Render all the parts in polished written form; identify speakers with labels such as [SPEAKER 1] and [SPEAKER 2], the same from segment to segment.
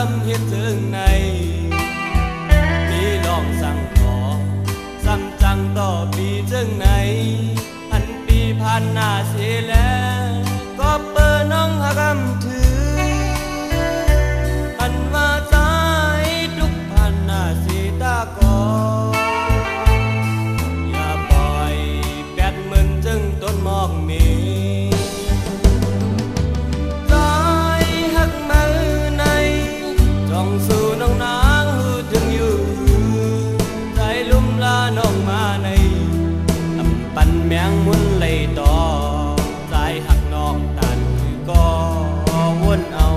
[SPEAKER 1] ำเฮ็ดถึงในมีลองสั่งขอซ้ำจังต่อปีจึงไหนอันปีผ่านหน้าเสียแล้วก็เปิดน้องหากำถืออันว่าใจทุกผ่านหน้าสีตากออย่าปล่อย80,000จึงต้นมอกมีสู่น้องนางหูถึงอยู่ใจลุ่มลาน้องมาในอำปันแมงมุนเลยต่อใจหักน้องตันก็วนเอา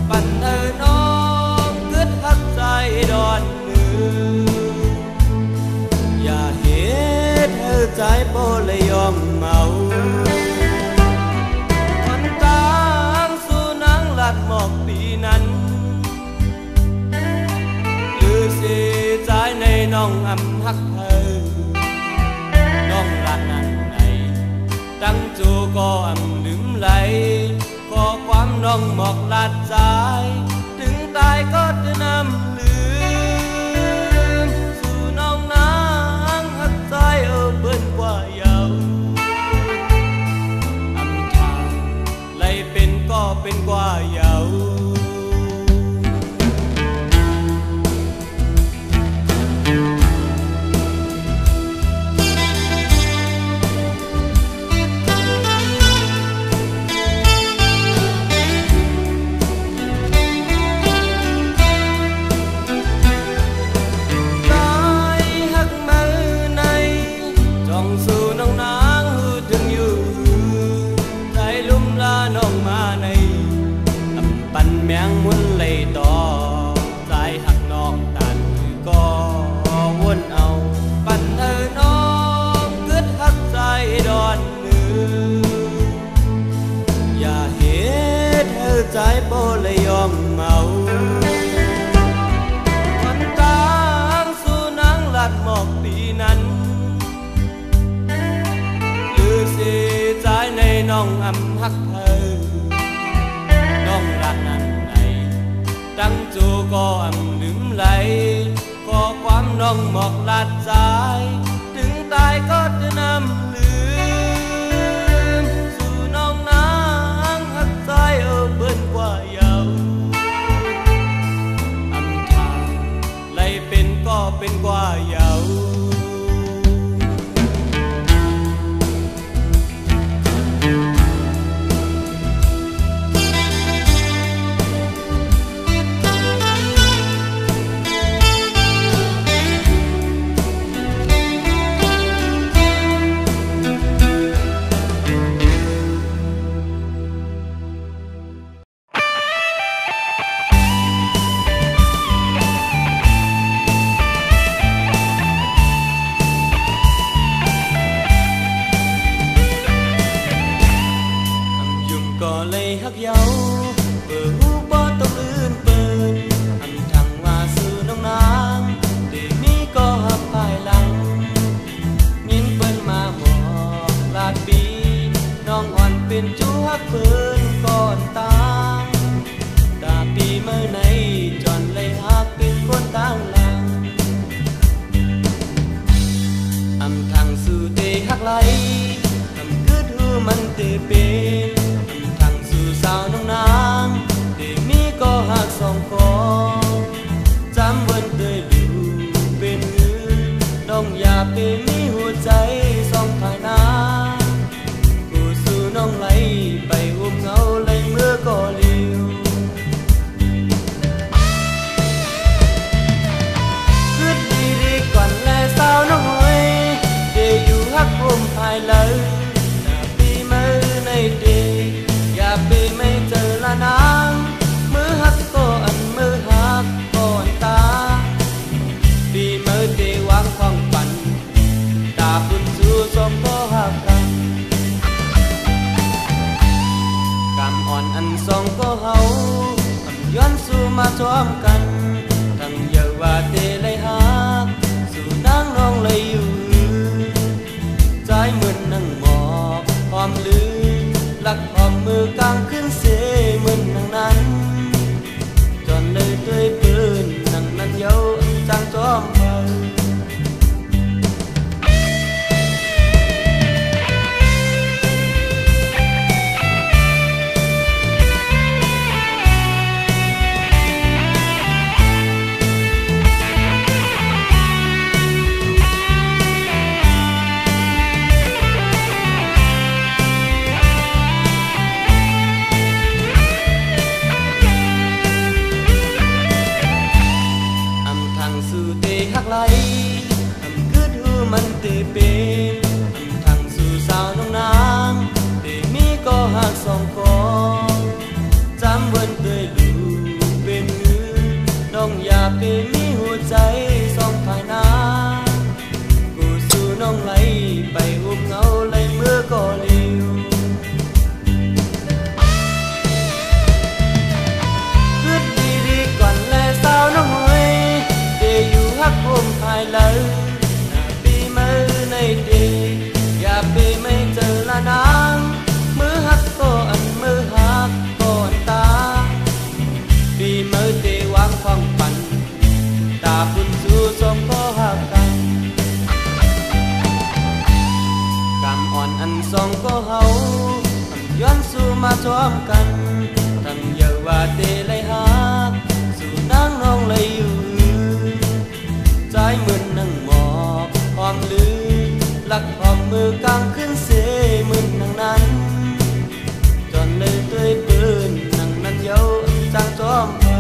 [SPEAKER 1] ปันน้องกึดหักใจดอนมืออย่าเฮ็ดให้ใจโปเลยยอมเมาคนตางสู่นางลัดหมอกปีนั้นสิใจในน้องอำหักเธอน้องรักนั้นในตั้งจูก็อำลืมไหลขอความน้องหมอกลาดใจถึงตายก็จะนำลืมสู่น้องนางหักใจเบิ่นกว่าเยาอำทางไหลเป็นก็เป็นกว่าเยาสู่น้องนางหูถึงอยู่ใจลุ่มลาน้องมาในอำปันแมงมุนเลยต่อใจหักน้องตันก็วนเอาปันน้องกึดหักใจดอนมืออย่าเฮ็ดให้ใจโปเลยยอมเมาคนตางสู่นางลัดหมอกปีนั้นสิใจในน้องอำหักเธอน้องรักนั้นในตั้งจูก็อำลืมไหลขอความน้องหมอกลาดใจถึงตายก็จะนำลืมสู่น้องนางหักใจเบิ่นกว่าเยาอำทางไหลเป็นก็เป็นกว่าเยาหักเยาเปิดหูบ่ต้องลื่นเปิดอันทางว่าสู่น้องนางเดมีก็หักภายหลังยินเปิ้นมาหมอกลาดปีน้องอ่อนเป็นจูหักเปิ้นก่อนตางตาปีเมื่อไหนจอนเลยหักเป็นคนต่างหลังอำทางสู่เตหักไหลอำคืดหูมันเตเป็นสาวน้องนางเดมีก็หักสองคอจำวันเตยอยู่เป็นหือน้องอย่าไปมีหัวใจสองภายนาผู้สู่น้องไหลไปอุ้มเงาเลยเมื่อก็เลี้ยวคืดดีก่อนแลสาวน้องเอ้ยเดอยู่หักอุ้มภายหลังหน้าปีมือในเดอย่าไปไม่เจอละนางมือหักก็อันมือหักก่อนตาปีมือเตวางของปันตาบุญสู่สมก็หักกันกำอ่อนอันสองก็เฮาอันย้อนสู่มาจอมกันทั้งเยาว่าเตเลยหักสู่นางน้องเลยอยู่ใจเหมือนนั่งหมอกหอมลืมหลักหอมมือกลางขึ้นเสมือนนางนั้นจนเลยตัว สองก็เฮาทำย้อนสู่มาจอมกันทำเยอะว่าเตเลยหาสู่นางน้องเลยอยู่ใจมึนนั่งหมอบหอมลือลักหอมมือกลางขึ้นเสมึนนั่งนั้นจนเลยด้วยปืนนั่งนั้นเย้าจางจอมเฮา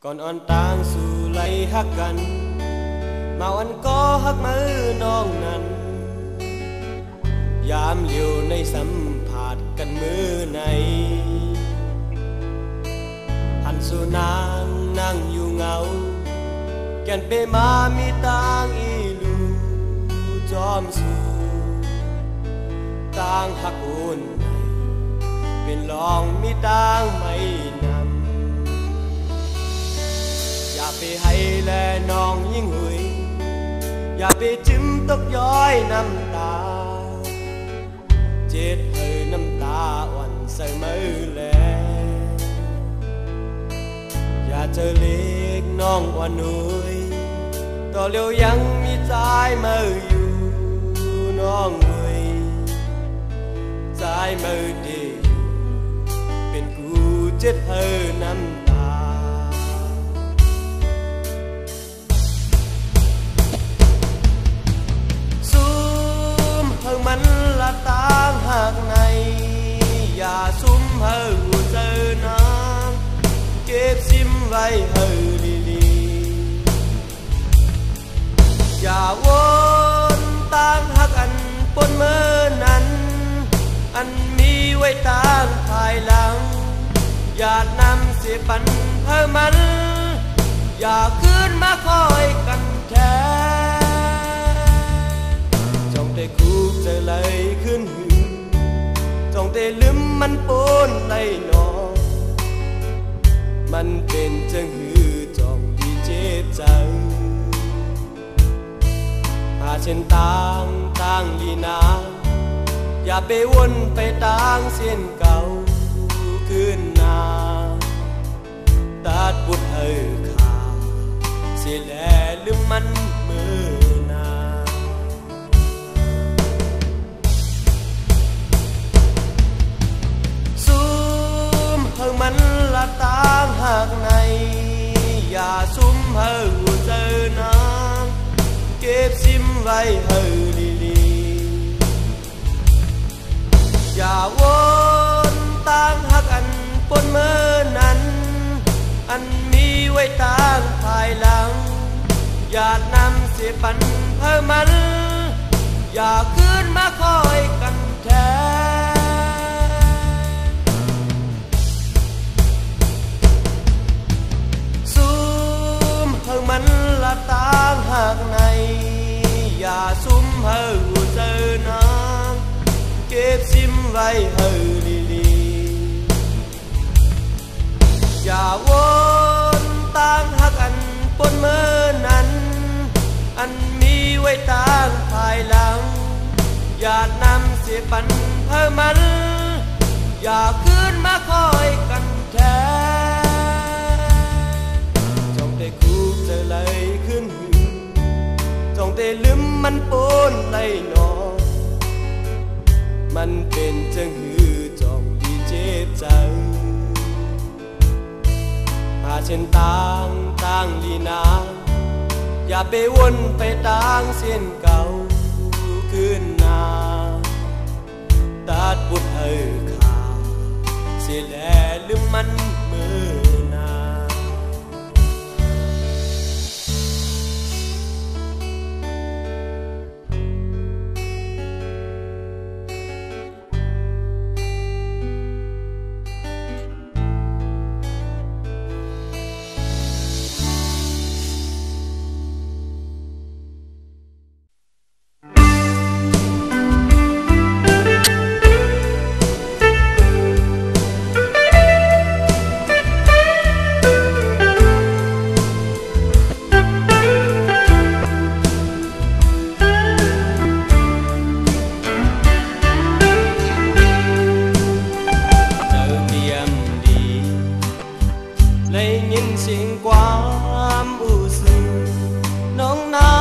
[SPEAKER 1] ก่อนอ่อนต่างสู่ไหลฮักกันมาวันก็ฮักมือน้องนั้นยามเลี้ยวในสัมผัสกันมือในหันสู่นางนั่งอยู่เงาแก่นเปมามีตางอีลูจอมสู่ตางฮักอุ่นในเป็นลองมีตางไม่อย่าไปให้แลน้องยิ่งหุยอย่าไปจิ้มตกย้อยน้ำตาเจ็ดเธอน้ำตาอ่อนใส่มือแลอย่าเจอเล็กน้องอ่อนหนุ่ยต่อเร็วยังมีใจมืออยู่น้องหนุ่ยใจมือดีเป็นกูเจ็ดเธอน้ำมันละตางหากในอย่าซุ่มเฮาเจอน้ำเก็บซิมไว้เฮาลีอย่าวนตางหักอันปนเมื่อนั้นอันมีไว้ตางภายหลังอย่านำเสียปันเฮามันอย่าขึ้นมาคอยกันแท้ได้คูกเจอไหลขึ้นหือจ้องได้ลืมมันปนในนอมันเป็นจังหือจ้องดีเจ็บใจหาเช่นต่างลีนาอย่าไปวนไปต่างเส้นเก่าขึ้นนาตัดบุตรเฮอขาเสียแลลืมมันมือมันละตางหากในอย่าซุ่มเฮาเจอน้ำเก็บซิมไว้เฮาลีอย่าวนตางหักอันปนเมื่อนั้นอันมีไว้ตางภายหลังอย่านำเสียปันเฮามันอย่าขึ้นมาคอยกันแท้มันละตางหากในอย่าซุ่มเฮาเจอน้ำเก็บซิมไว้เฮาลีอย่าวนตางหักอันปนเมื่อนั้นอันมีไว้ตางภายหลังอย่านำเสียปันเฮามันอย่าขึ้นมาคอยกันแท้คูกเจอไหลขึ้นหือจ้องแต่ลืมมันปนในนอมันเป็นจังหือจ้องดีเจ็บใจหาเช่นต่างลีนาอย่าไปวนไปต่างเส้นเก่าขึ้นนาตัดบุตรเฮอขาเสียแลลืมมันมือ เสียงความอุสึน้องนา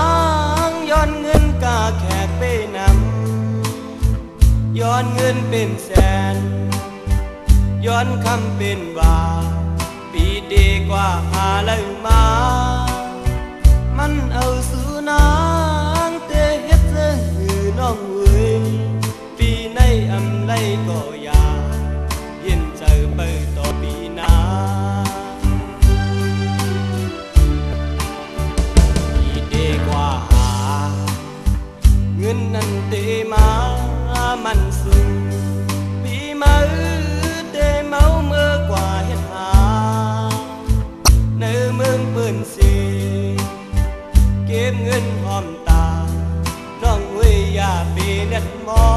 [SPEAKER 1] งย้อนเงินกาแขกไปนำย้อนเงินเป็นแสนย้อนคำเป็นบาปีดีกว่าหาเลยมามันเอาสู่นางเตะเฮ็ดเสื้อหือน้องเว้ยปีในอำไลก็อยาเย็นใจไปต่อปีหน้าปีดีกว่าหาเงินนั้นเตะมามันสูงปีมาเตะเมาเมื่อกว่าเฮ็ดหาในเมืองเปิ้นสิเก็บเงินหอมตาน้องเวยอย่าไปเน็ดมอ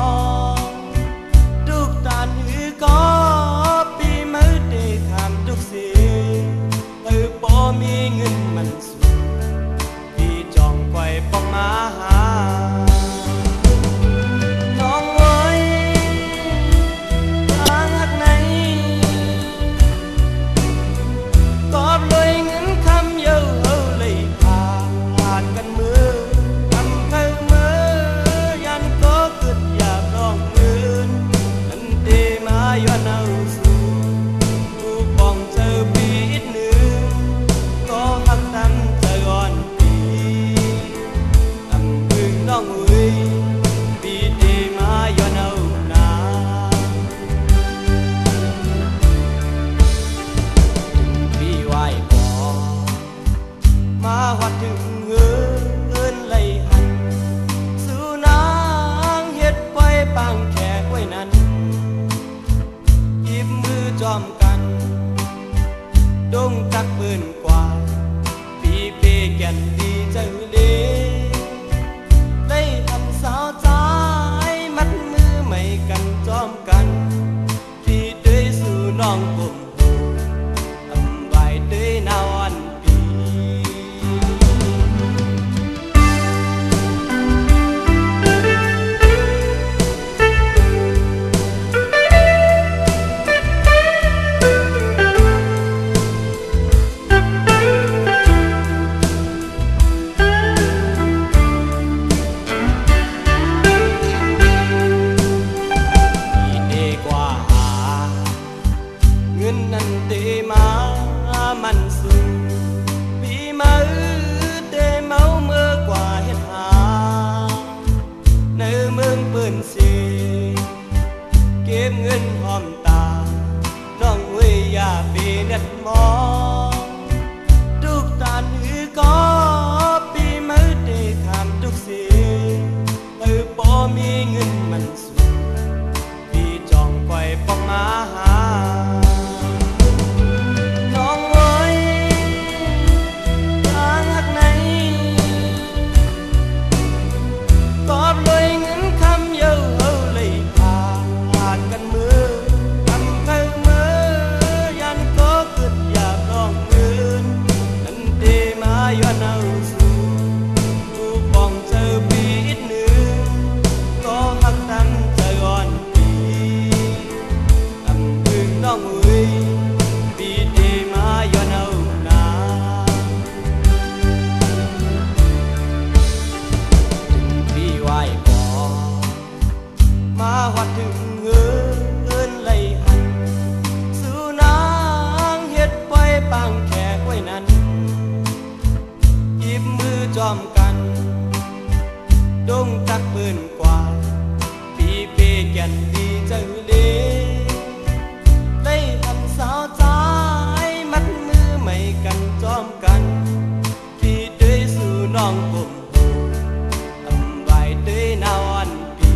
[SPEAKER 1] งทุกตานหือก็ปีมือได้ทำทุกสิ่งบ่มีเงินมันสูงพี่จองไว้ปองมาหาน้องเว้ยทางหักไหนกอบเลยเงินคำเยอะเลยขาดกันมือทำเคยมือยันก็เกิดอยากร้องเงินนั่นเดมาย้อนเอาสู่ผู้ปองเจอปีอีกหนึ่งก็หักตั้งใจอ่อนปีทำพึ่งน้องเว้ยปีเดมาย้อนเอาหนาพี่ไหวขอมาวัดถึงเงินไหลหันสู่นางเฮ็ดไว้ปังแขกไว้นั้นหยิบมือจอมกันดงจักปืนกว่าปีเพแก่นดีใจเลได้หันสาวใจมัดมือไม่กันจอมกันพี่ด้วยสู่น้องผมทำไว้ด้วยนาวันปีเงินนั้นเตมามันสูงปีมาเตเมาเมื่อกว่าเฮ็ดหาในเมืองเปิ้นสิเก็บเงินหอมตาน้องเว้ยอย่าไปเน็ดมองทุกตานหือก็ปีมาเตทำทุกสิ่งบ่มีเงินมันสูงพี่จองไว้ปองมาหาย้อนเอาสู่ผู้ปองเจอปีอีกหนึ่งก็หักตั้งใจอ่อนปีทำพึ่งน้องเว้ยปีเดมาย้อนเอาหนาถึงพี่ไหวขอมาวัดถึงเงินไหลหันสู่นางเฮ็ดไว้ปังแขกไว้นั้นหยิบมือจอมกันดงจักปืนกว่าปีเพแก่นดีใจเลได้หันสาวใจมัดมือไม่กันจอมกันพี่ด้วยสู่น้องผมทำไว้ด้วยนาวันปี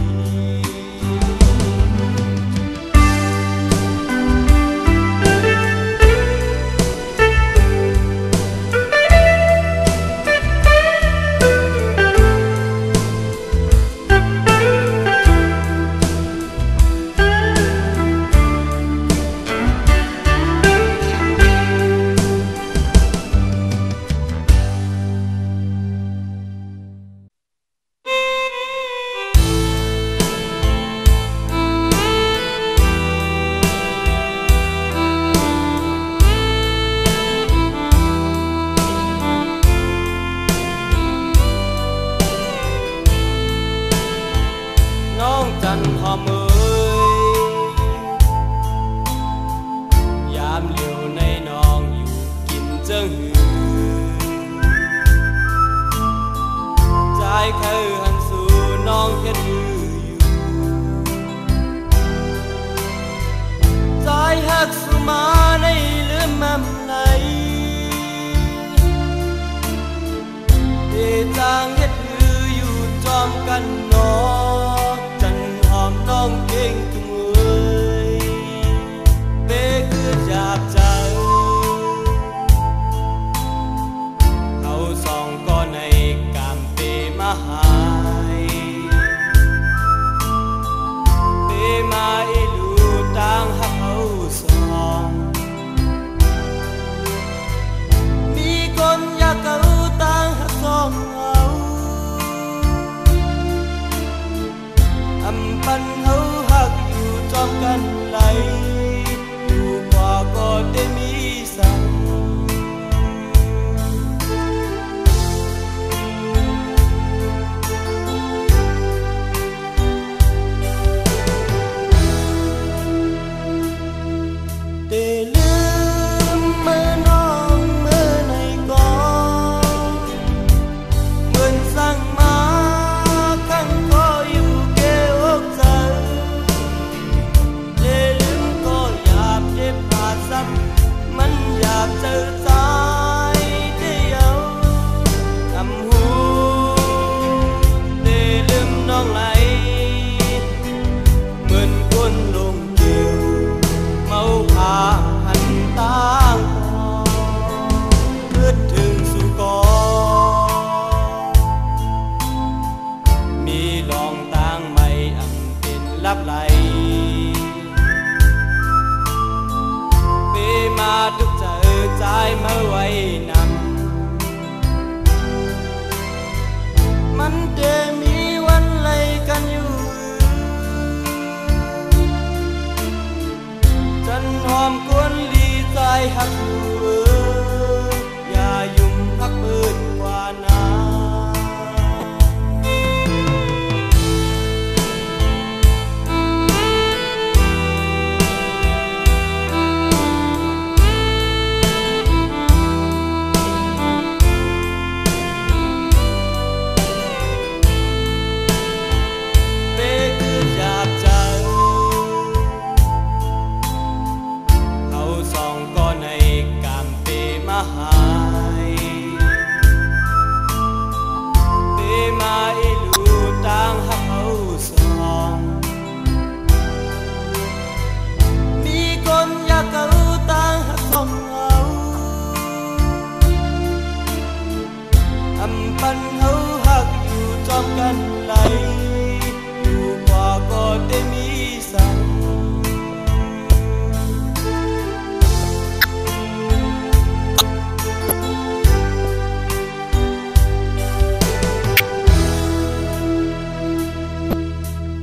[SPEAKER 1] กันนอจันหอมน้องเก่งทุ่งเอ้ยเป้คือหยาบใจเขาสองก็ในกามเปมาหายเปมาอีลูต่างหักเขาสองมีคนอยากเขาต่างหักสองอำปันเขาหักอยู่จอมกันไหลอยู่กว่าก็ได้มีสั่งแต่ลืมเมื่อน้องเมื่อในก่อนเหมือนสั่งมาข้างก็อยู่เกวกใจแต่ลืมก็อยากเจ็บปาดซ้ำมันอยากเจอใจเดียวทำหูแต่ลืมน้องไหลเหมือนคนลงเดียวเมาพาหันตางเพื่อถึงสู่กอมีลองต่างไม่อันเป็นลับไหลเปมาทุกเจอใจเมื่อไว้นำมันเดมีวันไล่กันอยู่จันหอมกวนลีใจหักอยู่อย่ายุ่งพักเปิดกว่านาเป้คือหยาบใจเขาสองก็ในกามเปมาหายเปมาอีลูต่างหักเขาสองมีคนอยากเขาต่างหักสองเอาอำปันเขาหักอยู่จอมกันไหลอยู่กว่าก็ได้มีสั่ง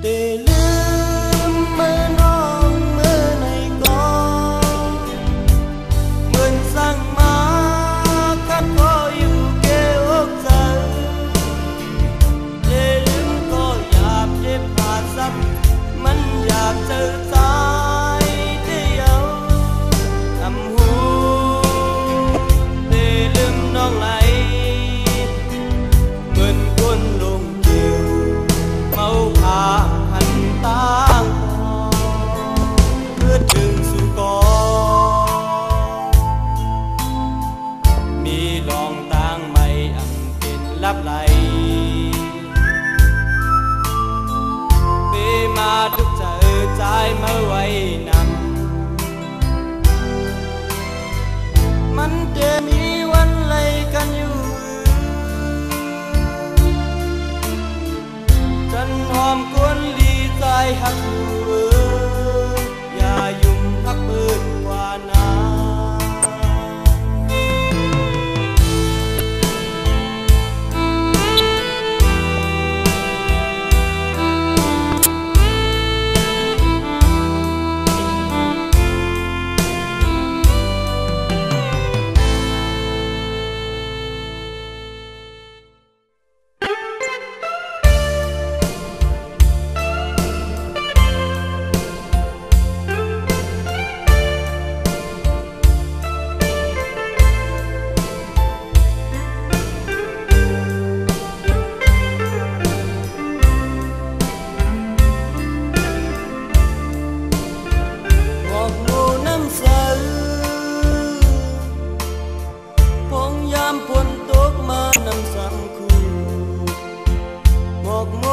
[SPEAKER 1] แต่ลืมเมื่อน้องเมื่อในก่อนเหมือนสั่งมาคัดก็อยู่เกวกใจแต่ลืมก็อยากเจ็บปาดซ้ำมันอยากเจอใจเดียวทำหูแต่ลืมน้องไหลเหมือนคนลงเดียวเมาพาหันตางเพื่อถึงสู่กอมีลองต่างไม่อันเป็นลับไหลเปมาทุกเจอใจเมื่อไว้นำมันเดมีวันไล่กันอยู่จันหอมกวนลีใจหักอยู่อย่ายุ่งพักเปิดกว่านา หมอกโม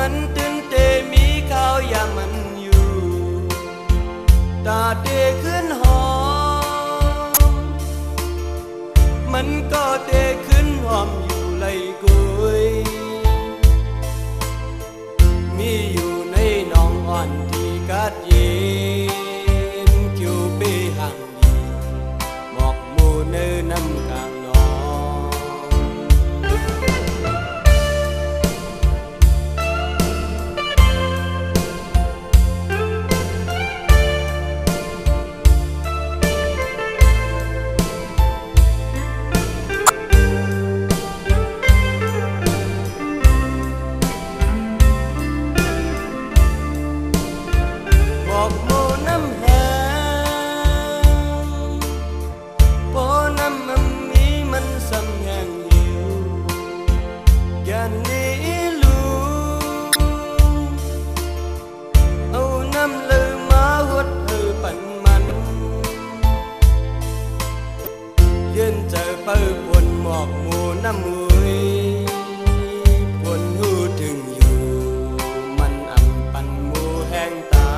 [SPEAKER 1] มันตื่นเตมีข้าวยามมันอยู่ตาเตขึ้นหอมมันก็เตขึ้นหอมอยู่เลยกุยมีอยู่ในน้องอ่อนที่กัดเย็นคิวเปห่างดีหมอกหมู่เนื้อน้ำกลางน้องยืนเจอเปิ้ลปวนหมอกหมู่น้ำมุยปวนหูถึงอยู่มันอันปันหมู่แห้งตา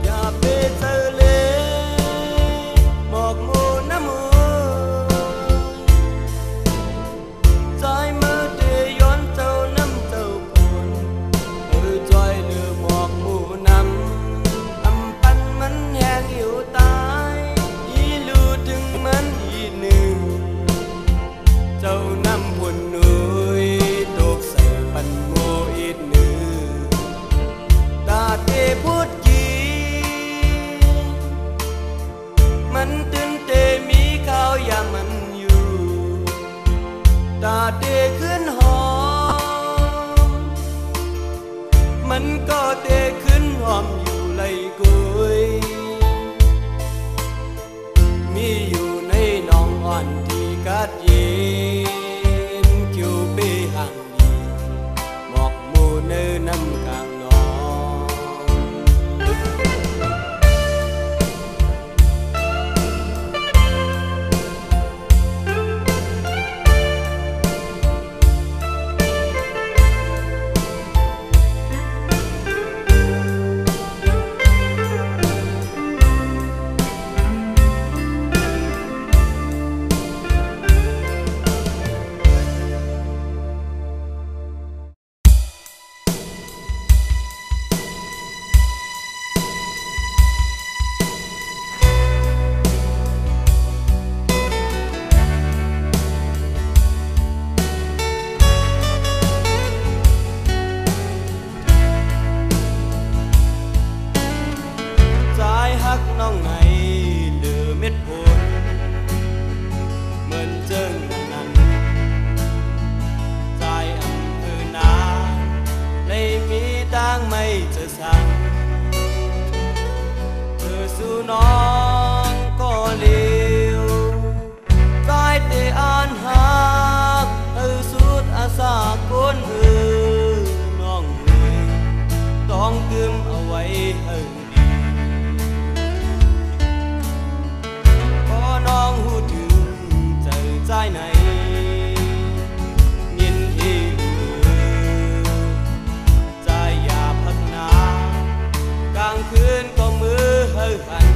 [SPEAKER 1] อย่าไปเจอเลยหมอกหมู่น้ำมุยใจมือเตยย้อนเจ้าน้ำเจ้าปวนจอยเลือหมอกหมู่น้ำอันปันมันแห้งอยู่ตายมันอีหนึ่งเจ้าน้ำพุ่นนุยตกใส่ปันโมอีกหนึ่งตาเตพูดจีมันตื่นเตมีข้าวยามมันอยู่ตาเตขึ้นหอมมันก็เตขึ้นหอมอยู่เลยกุยมีอยู่ในน้องอ่อนที่กัดเย็นคิวเปห่างดีหมอกหมู่เนื้อน้ำกลางน้องน้องไงเหลือเม็ดผลเหมือนเจิ้งนั้นใจอำเภอนาเลยมีตังไม่เจอสั่งเธอสู่น้องก็เลี้ยวใจเตอ่านหักสุดอาสาคนน้องเลยต้องกึมเอาไว้น้องหูถึงเจอใจไหนยินที่ใจอย่าพักนากลางคืนก็มือหัน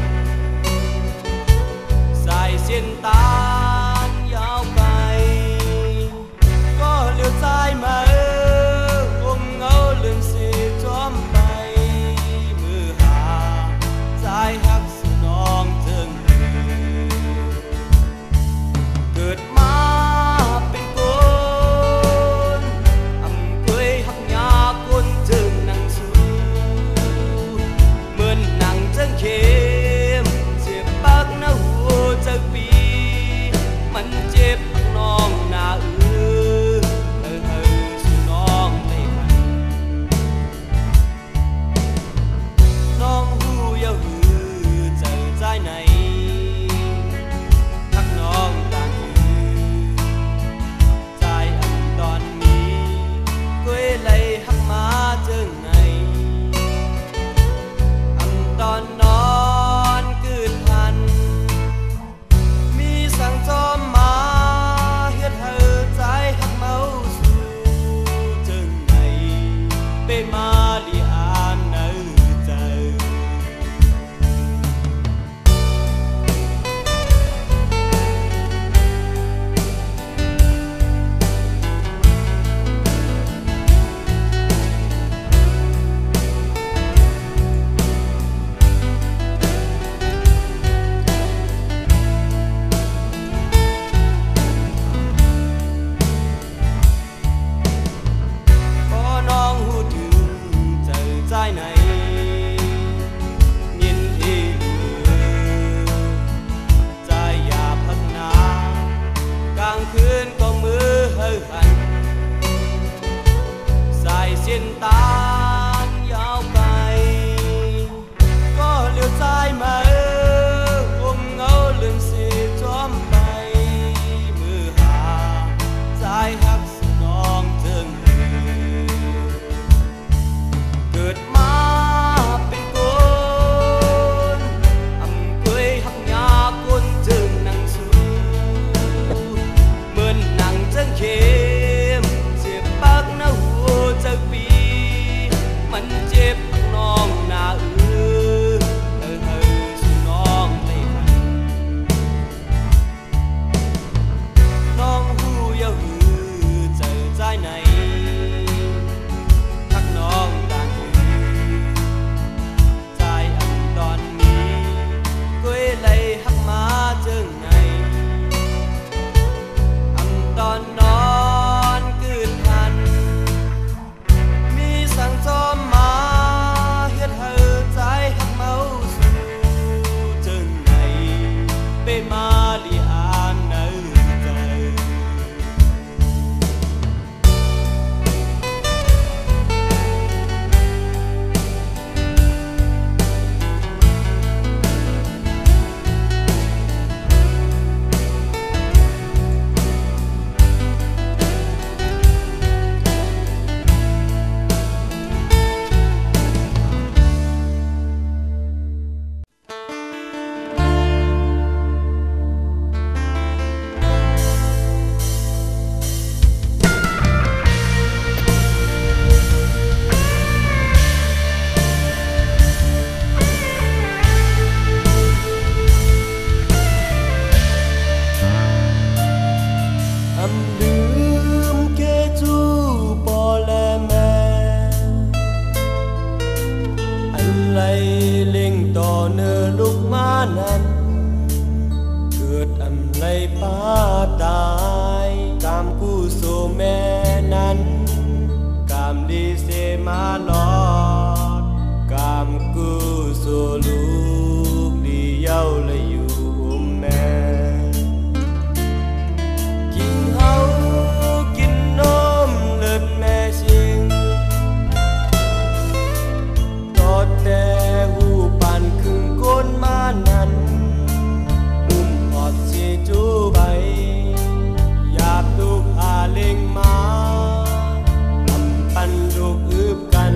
[SPEAKER 1] bên ma li an nơi trời này nhìn thì dài và phật na càng khuyên có mưa hơi hạnh dài xiên tan dạo cày có liều dài mà ôm ngâu lưng xì chóm bay mưa hà dài hắc non chânเกิดมาเป็นคนอำเคยหักยาคนจึงนั่งสู้เหมือนนั่งจังเข้มเจ็บปากหน้าหัวจักปีมันเจ็บปักน้องหน้าสู่น้องเลยน้องหูยาหือเจอใจไหนทักน้องlấy hắc má chừng này âm tòn non cứ than mi sang cho má hiết hờ trái hắc máu su chừng này bên ma li an nơi trờiนั้นเกิดอำไลป้าตายกามกู้โซแม่นั้นกามดีเสมาลอดกามกู้โซลูกดีเย้าเลยอยู่อุ้มแม่กินเฮากินนมเลือดแม่ชิงตอดแต่หูปานครึ่งก้นมานั้นอุ้มหอดสิจูใบอยากลูกหาเล็งมาทำปันลูกอึบกัน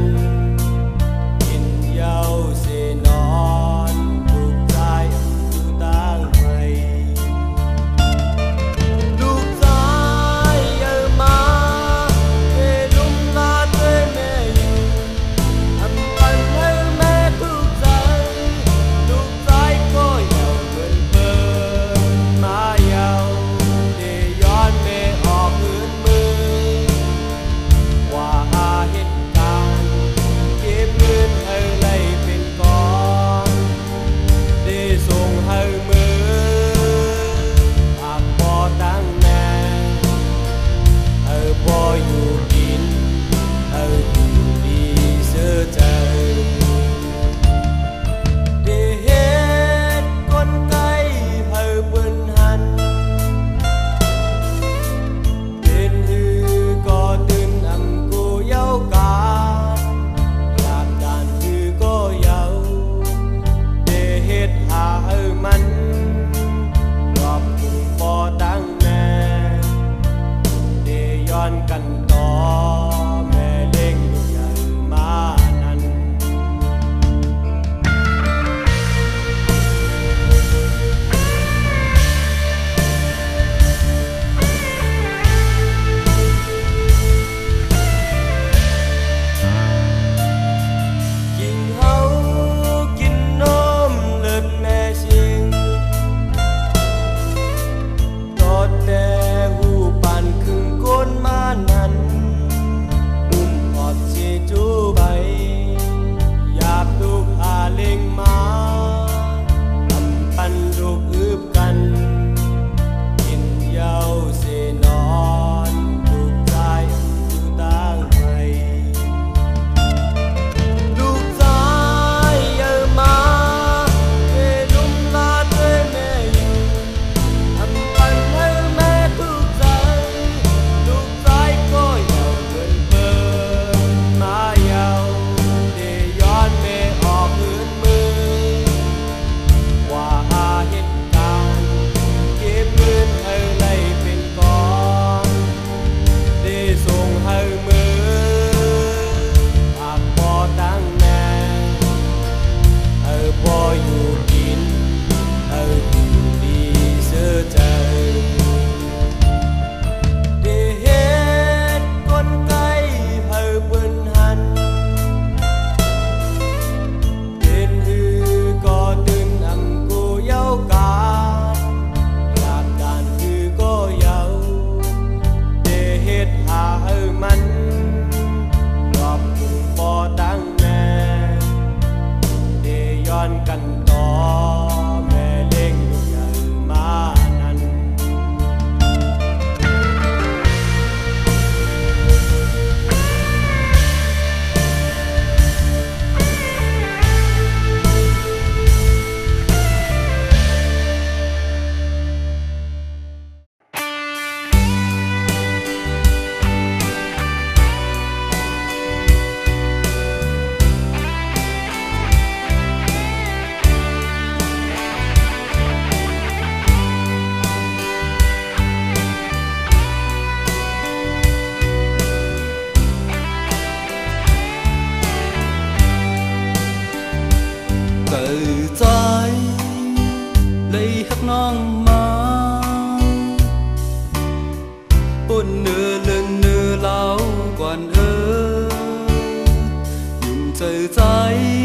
[SPEAKER 1] เจอใจ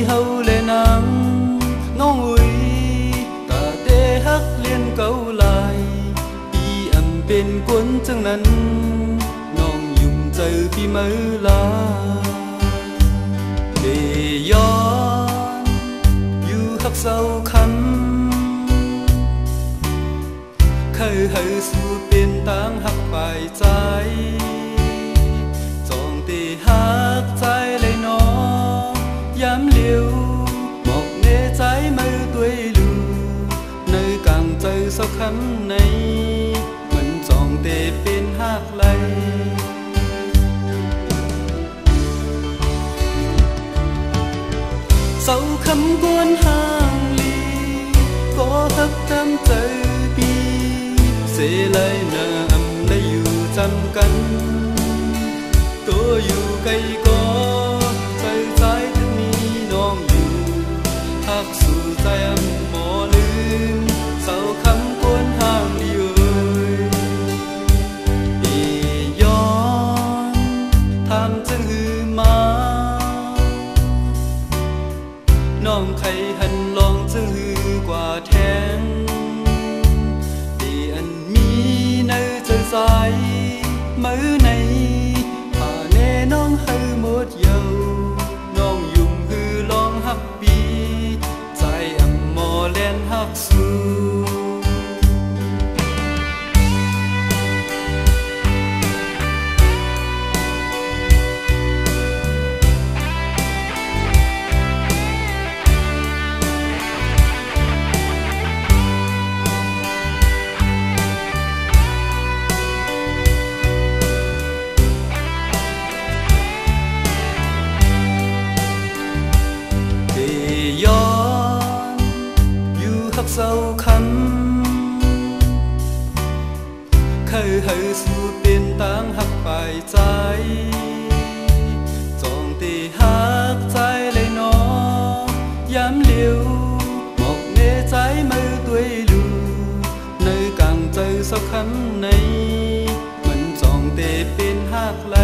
[SPEAKER 1] เฮาและนางน้องอุ้ยตาเตฮักเลียนเกาลายปีอำเป็นกวนจังนั้นน้องยุ่มเจอพี่มือลาเดย้อนอยู่ฮักเศร้าคำเคยเฮาสู่เป็นต่างฮักฝ่ายใจจองตีฮักใจเลยน้องย้ำเลี้ยวหมอกเนใจมือตัวลูในกลางใจสักคำในมันจองเตเป็นฮักไหลเศร้าคำกวนห่างลีก็ฮักทำใจปีเสียเลยน้ำได้อยู่จำกันตัวอยู่ไกลก็ใจใจถึงมีน้องอยู่หักสู่ใจหมอลืมเศร้าคำกวนห่างลีดีย้อนทำจึงหือมาน้องใครหันลองจึงหือกว่าแทงดีอันมีในใจใจมือในผ่าแน่น้องให้หมดเยาน้องยุ่มหือลองหักปีใจอ่ำหมอแลนหักสู่ย้อนอยู่หักเศร้าคำเคยเฮาสู่เป็นต่างหักฝ่ายใจจองตีหักใจเลยน้องย้ำเลี้ยวหมอกเนใจมือตัวลูในกลางใจสักคำในมันจองเตเป็นหักไหล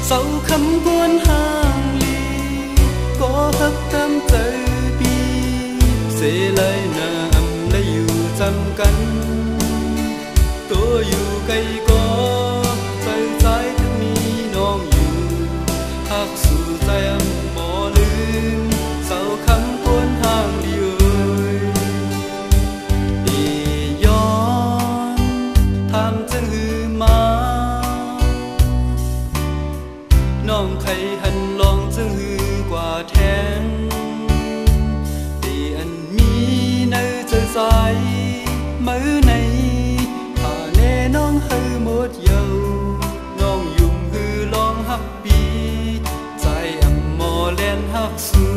[SPEAKER 1] เศร้าคำกวนห่างลีก็ฮักทำใจปีเสียเลยน้ำได้อยู่จำกันตัวอยู่ไกลก็ใจใจถึงมีน้องอยู่หักสู่ใจหมอลืมเศร้าคำกวนห่างลีดีย้อนทำจึงหือมาน้องใครหันลองจึงหือกว่าแทงดีอันมีในใจใจมือในผ่าแน่น้องให้หมดเยาน้องยุ่มหือลองหักปีใจอ่ำหมอแลนหักสู่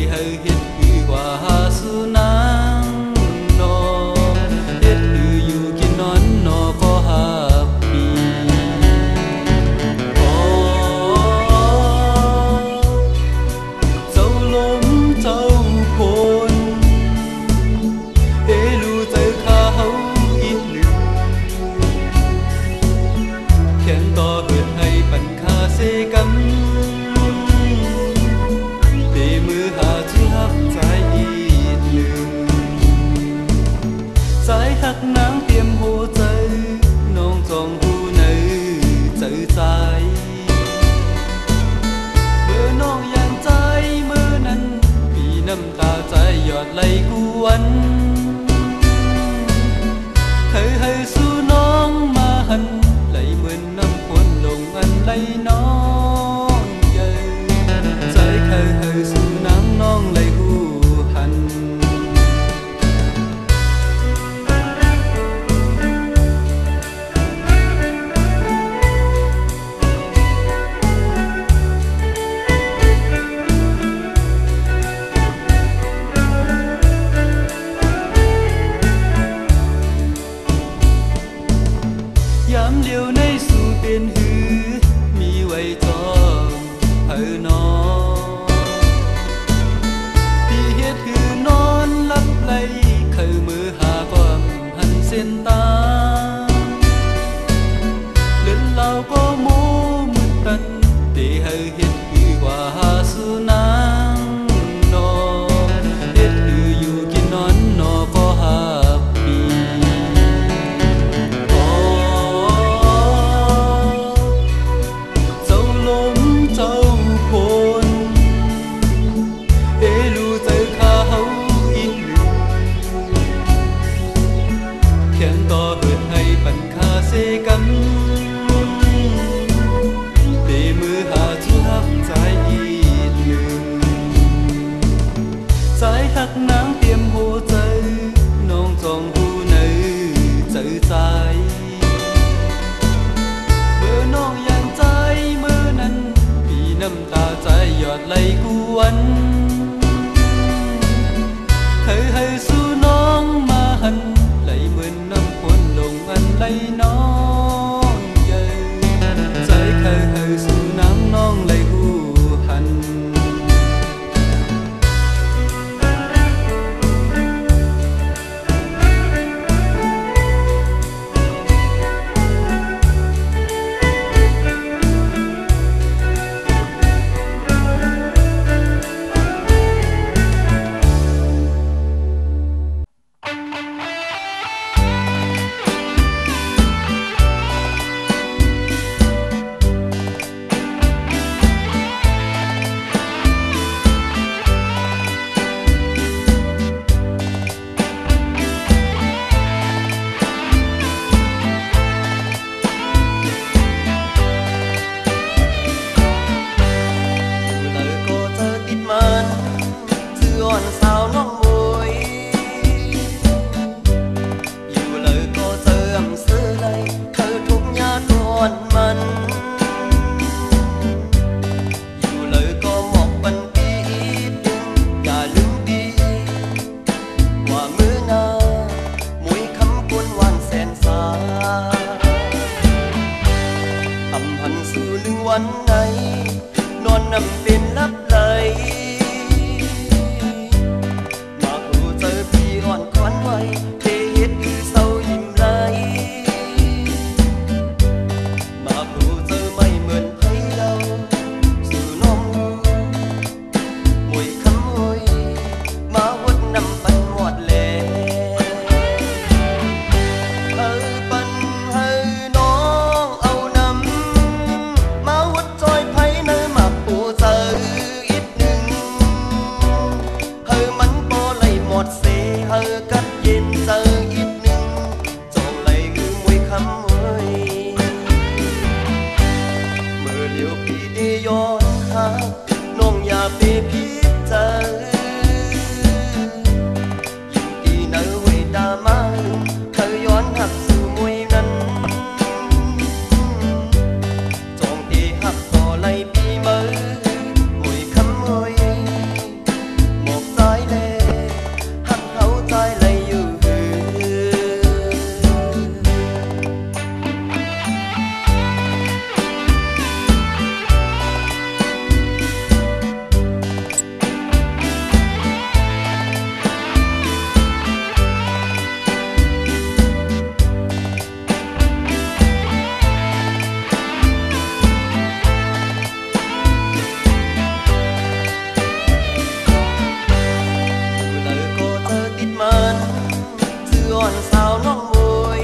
[SPEAKER 1] เ lấy cuốn hơi su nong mà hân lấy mượn năm cuốn lồng ăn lấy nó dây trái hơi su nắng nong lấy u hânวันไหนนอนนำเป็นลับไหลมาครูเจอพี่อ่อนควันไว้เทเฮ็ดคือเศร้ายิ้มไหลมาครูเจอไม่เหมือนไผเราสู่น้องมวยคำมวยมาวัดนำปันหมดแลน้องอย่าไปพิจารยิ่งดีเนอเวดามาเธอย้อนหักสู่มวยนั้นจองตีหักต่อไล่ปีเมื่อมวยคำมวยหมอกใจแลหักเขาใจไล่อยู่สาวน้องมวย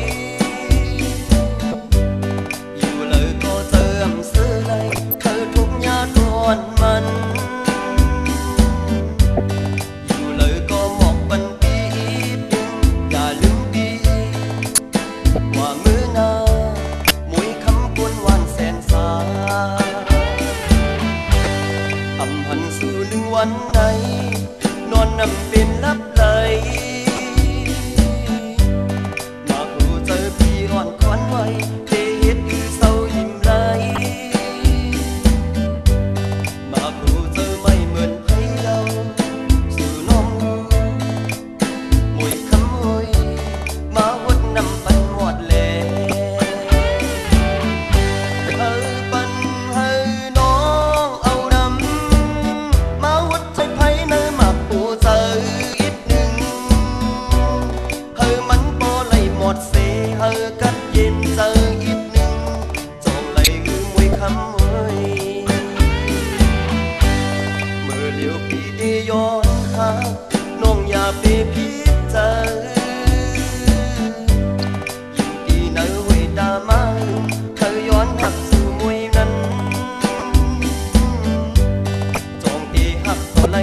[SPEAKER 1] อยู่เลยก็เติมเสื้อไหลเธอทุกยาตอนมันอยู่เลยก็หมอกบันปีดึงอย่าลืมดีว่ามือหน้ามวยคำกวนหวานแสนสาอำพันสู่หนึ่งวันไหนนอนนำเป็นลับไหลควันไว้เทเฮ็ดคือเศร้ายิ้มไหลมาครูเจอไม่เหมือนไผเราสู่น้องมวยคำมวยมาวัดนำปันหมดแลปันให้น้องเอานำมาวัดใจไผเนื้อมาปูเจออีกหนึ่งมันบ่ไหลหมดเสกัดเย็นเจออีกหนึ่งจองไหลคือมวยคำมวยเมื่อเลี้ยวพี่ได้ย้อนหาน้องอย่าไปพิจารยิ่งดีเนอเวดามาเธอย้อนหักสู่มวยนั้นจองตีหักต่อไหล